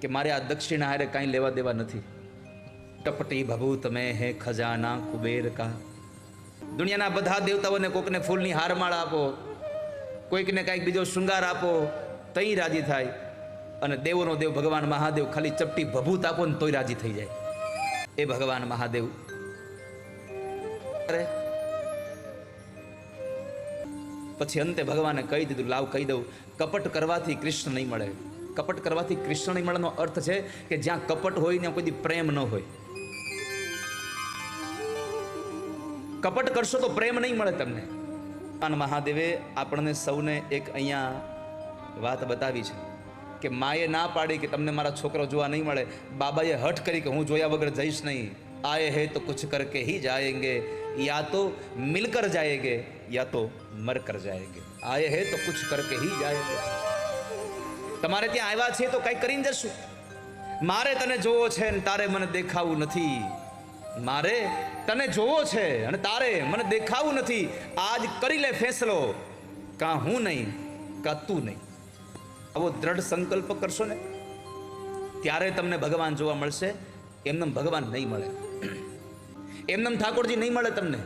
કે મારે આ દક્ષિણા હારે કાંઈ લેવા દેવા નથી. ટપટી ભભૂત મેં હે ખજાના કુબેર કા. દુનિયાના બધા દેવતાઓને કોકને ફૂલની હારમાળા આપો, કોઈકને કાંઈક બીજો શૃંગાર આપો, તઈ રાજી થાય. અને દેવોનો દેવ ભગવાન મહાદેવ ખાલી ચપટી ભભૂત આપો ને તોય રાજી થઈ જાય. એ ભગવાન મહાદેવ અરે પછી અંતે ભગવાને કહી દીધું, લાવ કહી દઉં, કપટ કરવાથી કૃષ્ણ નહીં મળે. કપટ કરવાથી કૃષ્ણ નહીં મળવાનો અર્થ છે કે જ્યાં કપટ હોય ત્યાં કોઈ પ્રેમ ન હોય. કપટ કરશો તો પ્રેમ નહીં મળે તમને. ભગવાન મહાદેવે આપણને સૌને એક અહીંયા વાત બતાવી છે કે માએ ના પાડી કે તમને મારા છોકરો જોવા નહીં મળે. બાબાએ હઠ કરી કે હું જોયા વગર જઈશ નહીં. આયે હે તો કુછ કરકે હી જાયેંગે, યા તો મિલકર જાયેંગે યા તો મર કર જાયેંગે. આયે હે તો કુછ કરકે હી જાયેંગે. તમારે ત્યાં આવ્યા છે તો કંઈક કરીને જશું. મારે તને જોવો છે અને તારે મને દેખાવું નથી. મારે તને જોવો છે અને તારે મને દેખાવું નથી. આજ કરી લે ફેસલો, કાં હું નહીં કાં તું નહીં. આવો દ્રઢ સંકલ્પ કરશો ને ત્યારે તમને ભગવાન જોવા મળશે. એમને ભગવાન નહીં મળે, એમને ઠાકોરજી નહીં મળે તમને.